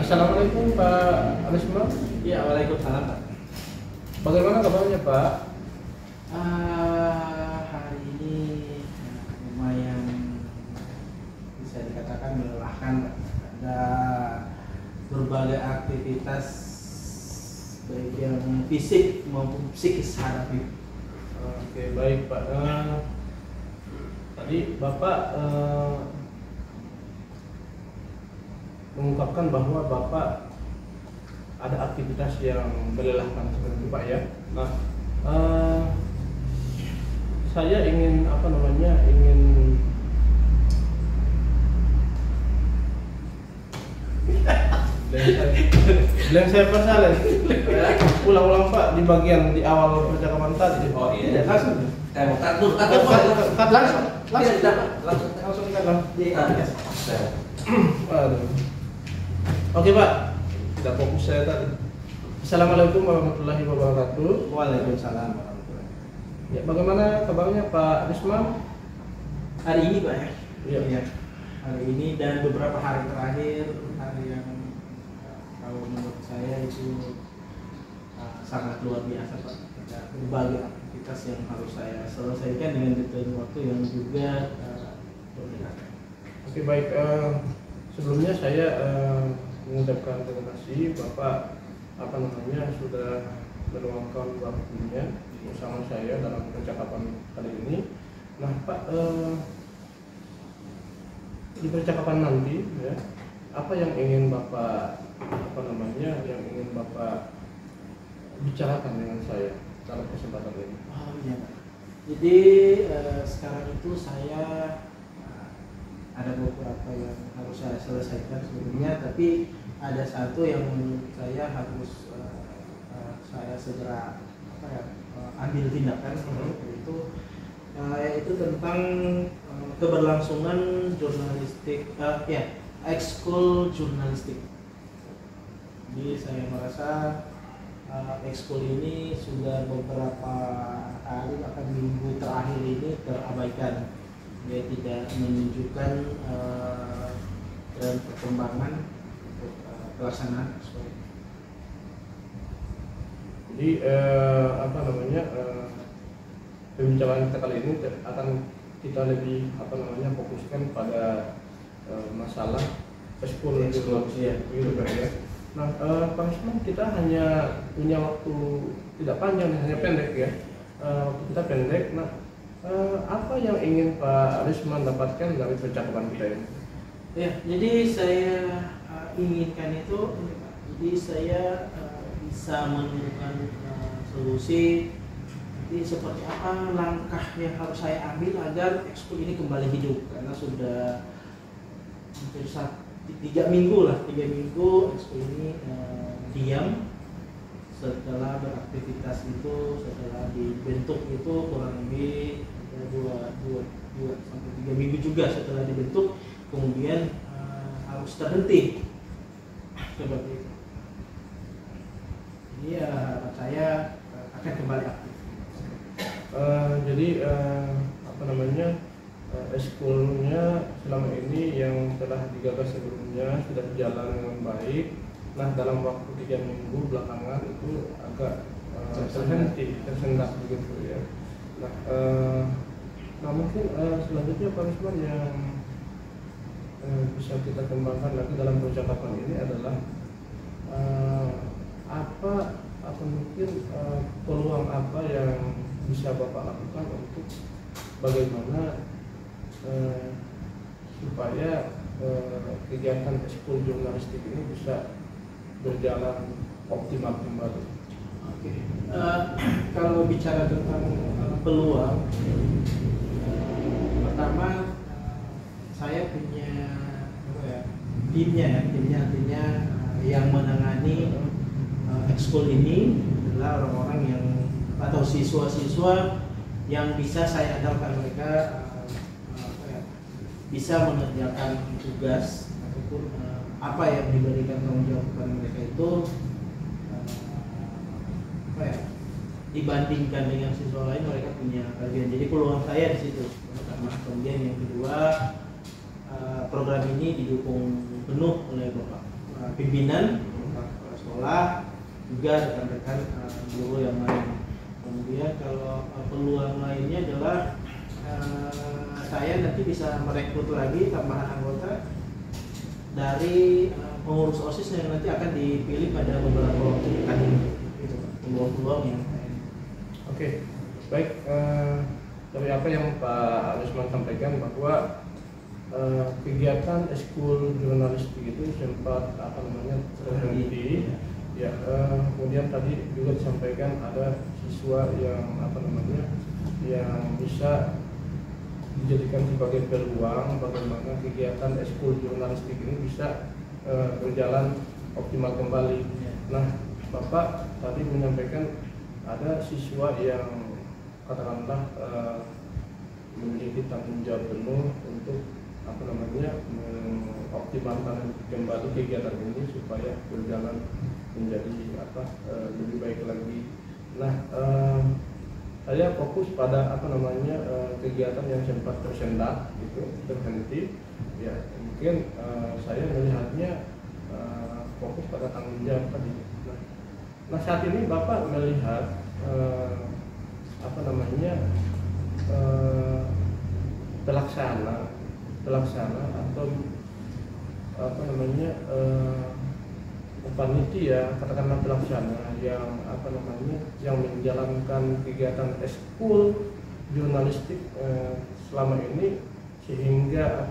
Assalamualaikum Pak Arisma. Ya, waalaikumsalam Pak. Bagaimana kabarnya Pak? Hari ini lumayan bisa dikatakan melelahkan Pak. Ada berbagai aktivitas baik yang fisik maupun psikis hadapi. Oke, baik Pak. Tadi Bapak mengungkapkan bahwa Bapak ada aktivitas yang melelahkan seperti itu Pak ya. Nah, saya ingin Bilang saya masalah. Ulang-ulang Pak di bagian di awal percakapan tadi. Oh iya, langsung. langsung Waduh. Oke Pak, tidak fokus saya tadi. Assalamualaikum warahmatullahi wabarakatuh. Waalaikumsalam warahmatullahi. Ya, bagaimana kabarnya Pak Risma? Hari ini Pak ya? Iya. Hari ini dan beberapa hari terakhir, hari yang kalau menurut saya itu sangat luar biasa Pak. Ada berbagai aktivitas yang harus saya selesaikan dengan deadline waktu yang juga berbeda. Oke, baik. Sebelumnya saya mengucapkan terima kasih Bapak sudah meluangkan waktunya bersama saya dalam percakapan kali ini. Nah Pak, di percakapan nanti ya, apa yang ingin Bapak bicarakan dengan saya dalam kesempatan ini? Oh iya Pak. Jadi sekarang itu saya ada beberapa yang harus saya selesaikan sebelumnya, tapi ada satu yang menurut saya harus saya segera ambil tindakan itu, yaitu tentang keberlangsungan jurnalistik, ekskul jurnalistik. Jadi saya merasa ekskul ini sudah beberapa hari bahkan minggu terakhir ini terabaikan. Dia tidak menunjukkan dan perkembangan untuk pelaksanaan ekskul ini. Jadi pembicaraan kita kali ini akan kita lebih fokuskan pada masalah ekskul Iya. gitu kan ya. Nah, Pak Risman, kita hanya punya waktu tidak panjang, hanya pendek ya. Waktu kita pendek. Nah, apa yang ingin Pak Risman dapatkan dari percakapan kita ini? Ya, jadi saya inginkan itu, jadi saya bisa menemukan solusi. Jadi seperti apa langkah yang harus saya ambil agar ekskul ini kembali hidup, karena sudah hampir 3 minggu ekskul ini diam setelah beraktivitas itu, setelah dibentuk itu kurang lebih 2 sampai 3 minggu juga setelah dibentuk, kemudian harus terhenti seperti itu. Jadi harapan saya akan kembali aktif. Ekskulnya selama ini yang telah digagas sebelumnya sudah berjalan dengan baik. Nah, dalam waktu 3 minggu belakangan itu agak tersendat begitu ya. Nah, mungkin selanjutnya Pak Risman yang bisa kita kembangkan lagi dalam percakapan ini adalah peluang apa yang bisa Bapak lakukan untuk bagaimana supaya kegiatan ekskul jurnalistik ini bisa berjalan optimal kembali. Oke. Kalau bicara tentang peluang, pertama saya punya timnya artinya yang menangani ekskul ini adalah orang-orang yang atau siswa-siswa yang bisa saya andalkan mereka bisa mengerjakan tugas ataupun apa yang diberikan tanggung jawab kepada mereka itu dibandingkan dengan siswa lain mereka punya bagian. Jadi peluang saya di situ. Pertama, kemudian yang kedua, program ini didukung penuh oleh Bapak pimpinan, Bapak kepala sekolah, juga rekan-rekan guru yang lain. Kemudian kalau peluang lainnya adalah saya nanti bisa merekrut lagi tambahan anggota dari pengurus OSIS yang nanti akan dipilih pada beberapa waktu dekat ini. Itu peluang-peluang yang Oke, baik. Dari apa yang Pak Risman sampaikan bahwa kegiatan ekskul jurnalistik itu sempat terhenti. Ya, kemudian tadi juga disampaikan ada siswa yang yang bisa dijadikan sebagai peluang bagaimana kegiatan ekskul jurnalistik ini bisa berjalan optimal kembali. Nah, Bapak tadi menyampaikan ada siswa yang katakanlah memiliki tanggung jawab penuh untuk mengoptimalkan kembali kegiatan ini supaya berjalan menjadi lebih baik lagi. Nah, saya fokus pada kegiatan yang sempat tersendat itu terhenti. Ya, mungkin saya melihatnya fokus pada tanggung jawab tadi. Nah, saat ini Bapak melihat pelaksana atau panitia, katakanlah pelaksana yang menjalankan kegiatan ekskul jurnalistik selama ini sehingga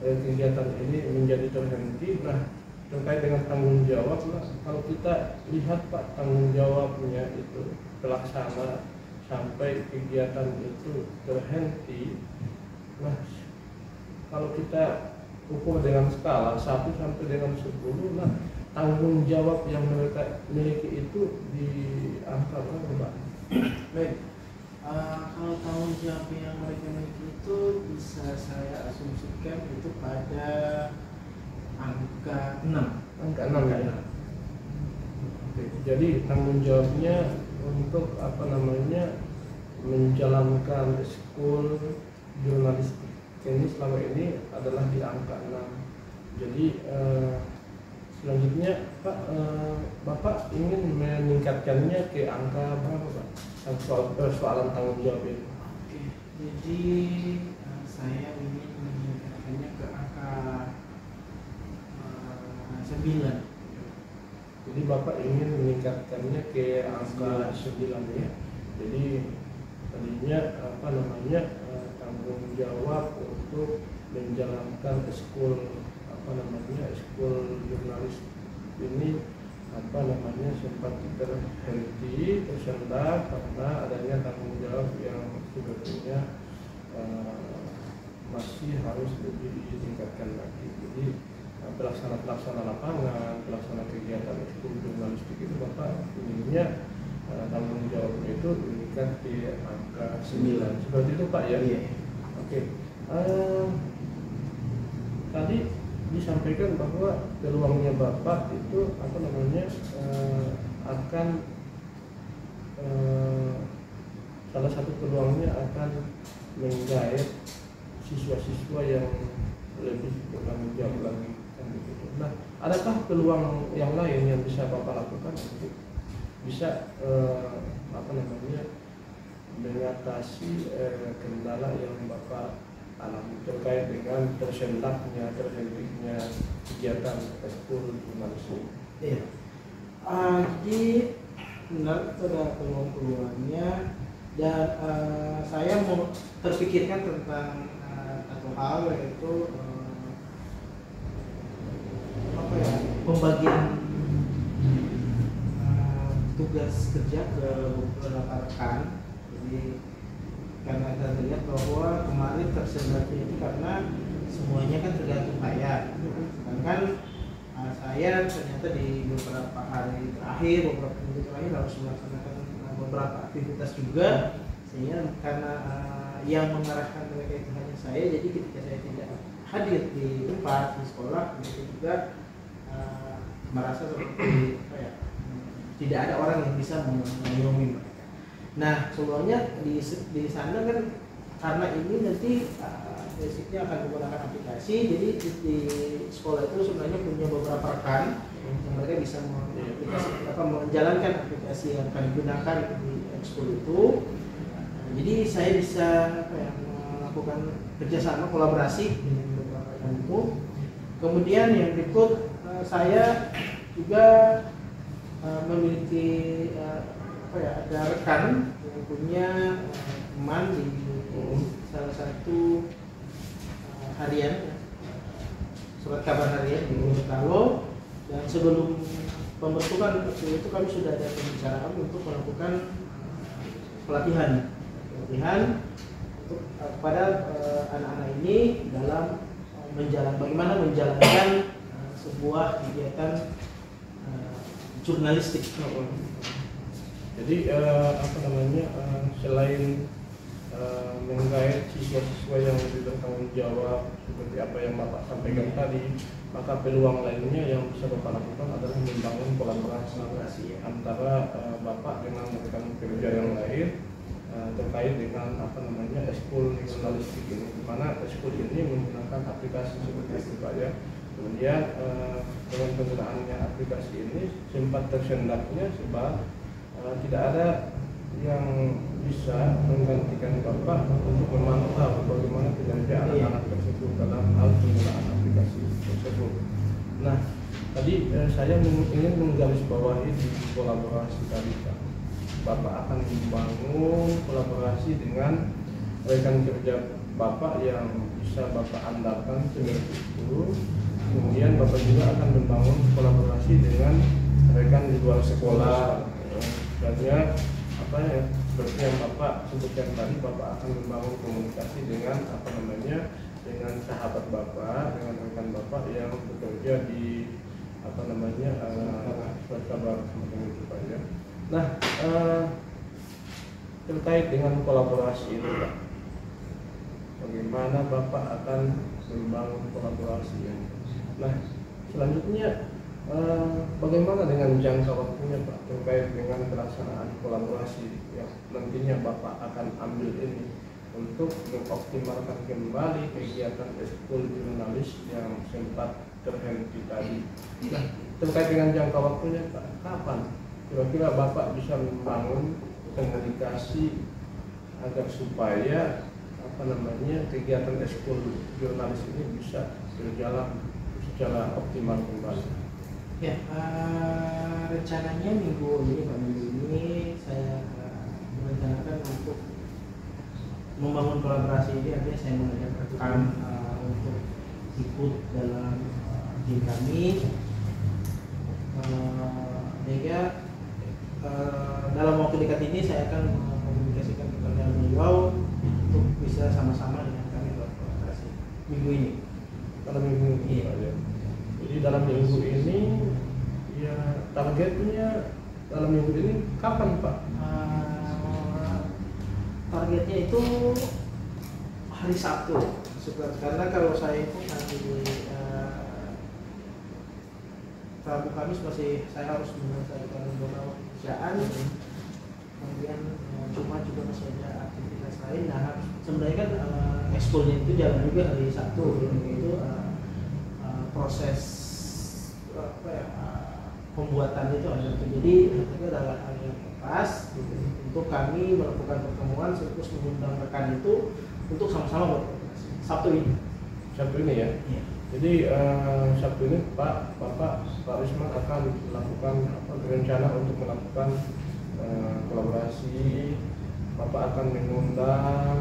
kegiatan ini menjadi terhenti. Nah, terkait dengan tanggung jawab, kalau kita lihat Pak, tanggung jawabnya itu pelaksana sampai kegiatan itu terhenti. Nah, kalau kita ukur dengan skala 1 sampai dengan 10, nah tanggung jawab yang mereka miliki itu di angka berapa, Pak? baik. Kalau tanggung jawab yang mereka miliki itu bisa saya asumsikan itu pada angka 6. Angka 6 ya. Oke, jadi tanggung jawabnya untuk menjalankan ekskul jurnalistik ini selama ini adalah di angka 6. Jadi selanjutnya Pak, Bapak ingin meningkatkannya ke angka berapa Pak? Soalan tanggung jawab ini. Oke, jadi saya ingin meningkatkannya ke angka 9. Jadi Bapak ingin meningkatkannya ke angka 9 ya. Jadi tadinya tanggung jawab untuk menjalankan ekskul ekskul jurnalis ini sempat terhenti tersendat karena adanya tanggung jawab yang sebetulnya masih harus lebih ditingkatkan lagi. Jadi pelaksana lapangan, pelaksana kegiatan ekskul jurnalistik itu Bapak inginnya tanggung jawabnya itu meningkat di angka 9. Seperti itu Pak ya? Iya. Oke. Tadi disampaikan bahwa peluangnya Bapak itu akan salah satu peluangnya akan menggait siswa-siswa yang lebih bertanggung jawab lagi kan begitu. Nah, adakah peluang yang lain yang bisa Bapak lakukan untuk bisa mengatasi kendala yang Bapak alami terkait dengan terhentinya kegiatan ekskul jurnalistik? Iya. Jadi benar itu ada peluang-peluangnya, dan saya mau terpikirkan tentang satu hal, yaitu pembagian tugas kerja ke beberapa rekan. Jadi karena kita lihat bahwa kemarin tersendatnya itu karena semuanya kan tergantung saya. Sedangkan saya ternyata di beberapa hari terakhir, beberapa minggu terakhir harus melaksanakan beberapa aktivitas juga, sehingga karena yang mengarahkan mereka itu hanya saya, jadi ketika saya tidak hadir di tempat di sekolah, itu juga merasa seperti tidak ada orang yang bisa mengayomi mereka. Nah, sebenarnya di sana kan karena ini nanti basicnya akan menggunakan aplikasi, jadi di sekolah itu sebenarnya punya beberapa rekan yang mereka bisa menjalankan aplikasi yang akan digunakan di ekskul itu. Jadi saya bisa melakukan kerjasama kolaborasi dengan beberapa rekan itu. Kemudian yang berikut, saya juga memiliki ada rekan yang punya teman di salah satu harian, surat kabar harian di Gorontalo, dan sebelum pembentukan itu kami sudah ada pembicaraan untuk melakukan pelatihan untuk kepada anak-anak ini dalam bagaimana menjalankan sebuah kegiatan jurnalistik. Jadi selain menggait siswa-siswa yang lebih bertanggung jawab seperti apa yang Bapak sampaikan tadi, maka peluang lainnya yang bisa Bapak lakukan adalah membangun kolaborasi antara Bapak dengan rekan kerja yang lain terkait dengan ekskul jurnalistik ini, di mana ekskul ini menggunakan aplikasi seperti itu Pak ya. Kemudian dengan penggunaannya aplikasi ini sempat tersendatnya sebab tidak ada yang bisa menggantikan Bapak untuk memantau bagaimana kinerja anak-anak tersebut dalam hal penggunaan aplikasi tersebut. Nah, tadi saya ingin menggarisbawahi di kolaborasi tadi Pak. Bapak akan membangun kolaborasi dengan rekan kerja Bapak yang bisa Bapak andalkan seperti itu. Kemudian Bapak juga akan membangun kolaborasi dengan rekan di luar sekolah. Sebenarnya seperti yang Bapak sebutkan tadi, Bapak akan membangun komunikasi dengan dengan sahabat Bapak, dengan rekan Bapak yang bekerja di surat kabar semacam itu Pak ya. Nah, terkait dengan kolaborasi itu Pak, bagaimana Bapak akan membangun kolaborasi ini? Nah, selanjutnya bagaimana dengan jangka waktunya Pak terkait dengan pelaksanaan kolaborasi yang nantinya Bapak akan ambil ini? untuk mengoptimalkan kembali kegiatan ekskul jurnalis yang sempat terhenti tadi. Nah, terkait dengan jangka waktunya Pak, kapan kira-kira Bapak bisa membangun komunikasi agar supaya kegiatan ekskul jurnalis ini bisa berjalan secara optimal kembali? Ya, rencananya minggu ini saya merencanakan untuk membangun kolaborasi ini. Artinya saya mengajak rekan untuk ikut dalam tim kami, sehingga dalam waktu dekat ini saya akan mengkomunikasikan kepada beliau untuk bisa sama-sama dengan kami berkolaborasi minggu ini. Dalam minggu ini, Pak, ya. Jadi dalam minggu ini, ya targetnya dalam minggu ini kapan Pak? Targetnya itu hari Sabtu, karena kalau saya itu hari Rabu Kamis masih saya harus menyelesaikan beberapa pekerjaan, kemudian Jumat juga masih ada aktivitas lain. Nah, sebenarnya kan ekskulnya itu jalan juga hari Sabtu, itu proses pembuatan itu ada. Jadi itu adalah hal yang pas untuk kami melakukan pertemuan sekaligus mengundang rekan itu untuk sama-sama berkomunikasi Sabtu ini. Sabtu ini ya. Iya. Jadi Sabtu ini Pak Risman akan melakukan rencana untuk melakukan kolaborasi. Bapak akan mengundang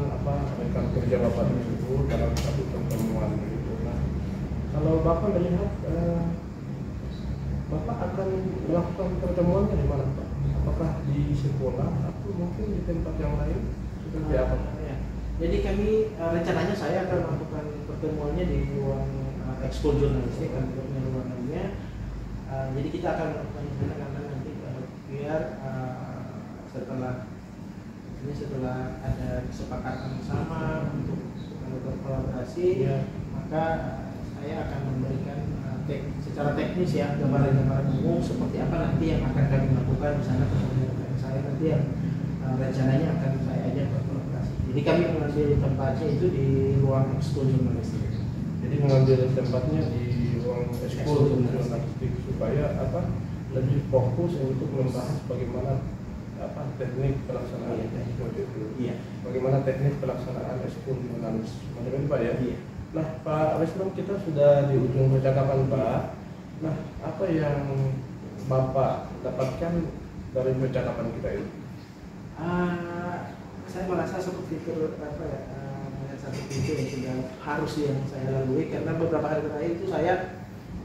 rekan kerja Bapak tersebut dalam satu pertemuan gitu. Nah, kalau Bapak melihat Bapak akan melakukan pertemuannya di mana Pak? Apakah di sekolah atau mungkin di tempat yang lain? Seperti apa? Ya. Jadi kami rencananya saya akan melakukan pertemuannya di ruang ekskul jurnalistik, kantornya ruangannya. Jadi kita akan melakukan di sana karena nanti biar setelah ada kesepakatan bersama untuk berkolaborasi, ya, maka saya akan memberikan secara teknis ya gambaran-gambaran umum seperti apa nanti yang akan kami lakukan di sana. Kemudian saya nanti yang rencananya akan saya ajak berkolaborasi. Jadi kami mengambil tempatnya itu di ruang ekskul jurnalistik. Jadi mengambil tempatnya di ruang ekskul jurnalistik supaya lebih fokus untuk membahas bagaimana teknik pelaksanaan Iya. Bagaimana teknik pelaksanaan ekskul jurnalis. Macam itu Pak ya. Iya. Nah Pak Risman, kita sudah di ujung percakapan Pak. Nah, apa yang Bapak dapatkan dari percakapan kita ini? Saya merasa seperti melihat satu pintu yang sudah harus yang saya lalui, karena beberapa hari terakhir itu saya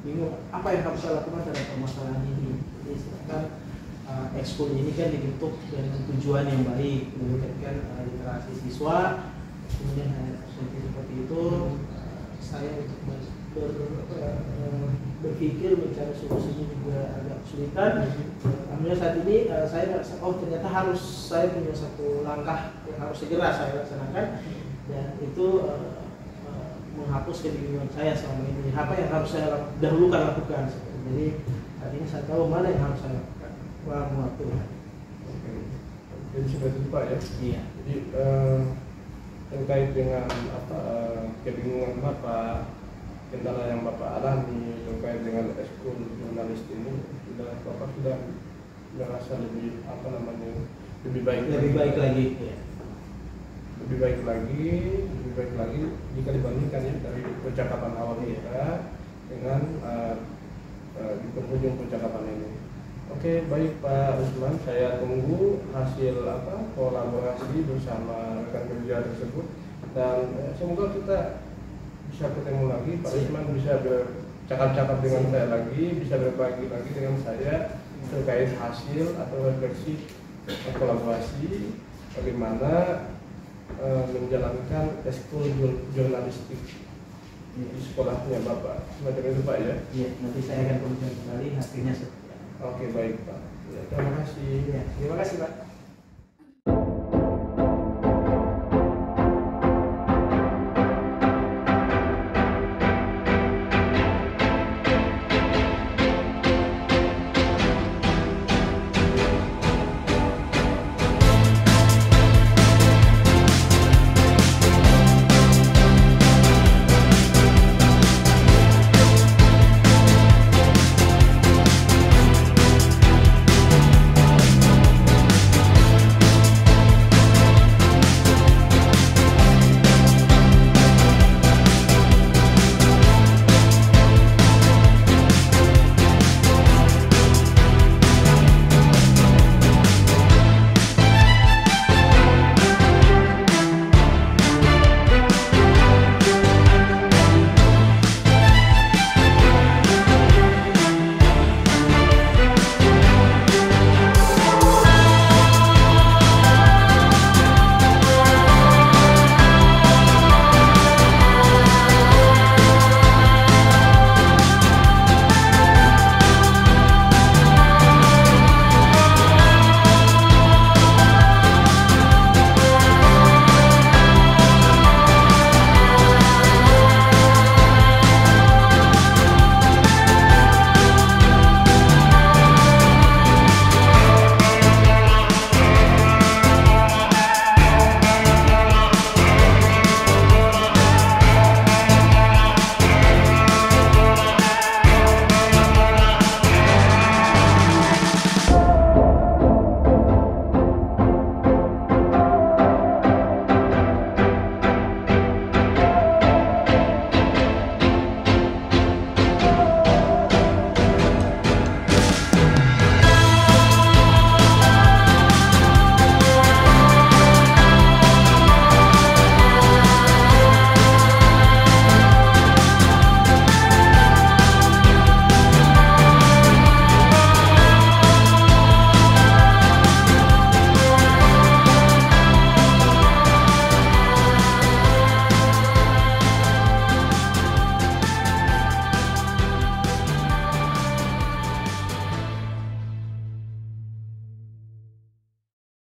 bingung apa yang harus saya lakukan terhadap permasalahan ini. Jadi sedangkan ekskul ini kan dibentuk dengan tujuan yang baik, meningkatkan literasi siswa, kemudian seperti itu saya untuk berpikir mencari solusinya juga agak kesulitan. Alhamdulillah saat ini saya merasa ternyata harus saya punya satu langkah yang harus segera saya laksanakan, dan itu menghapus kebingungan saya selama ini. Apa yang harus saya dahulukan lakukan? Jadi saat ini saya tahu mana yang harus saya lakukan. Waktu. Oke. Jadi seperti itu Pak ya. Iya. Jadi terkait dengan kebingungan Bapak, kendala yang Bapak alami terkait dengan ekskul jurnalis ini, Bapak sudah merasa lebih lebih baik lagi. Ya. Lebih baik lagi jika dibandingkan ya dari percakapan awal kita dengan di penghujung percakapan ini. Oke, baik Pak Risman, saya tunggu hasil kolaborasi bersama rekan kerja tersebut, dan semoga kita bisa ketemu lagi. Pak Risman bisa bercakap-cakap dengan saya lagi, bisa berbagi lagi dengan saya terkait hasil atau refleksi kolaborasi bagaimana menjalankan ekskul jurnalistik di sekolahnya Bapak. Semacam itu Pak ya. Iya, nanti saya akan komunikasi kembali hasilnya. Oke, baik Pak. Ya, terima kasih. Ya, terima kasih Pak.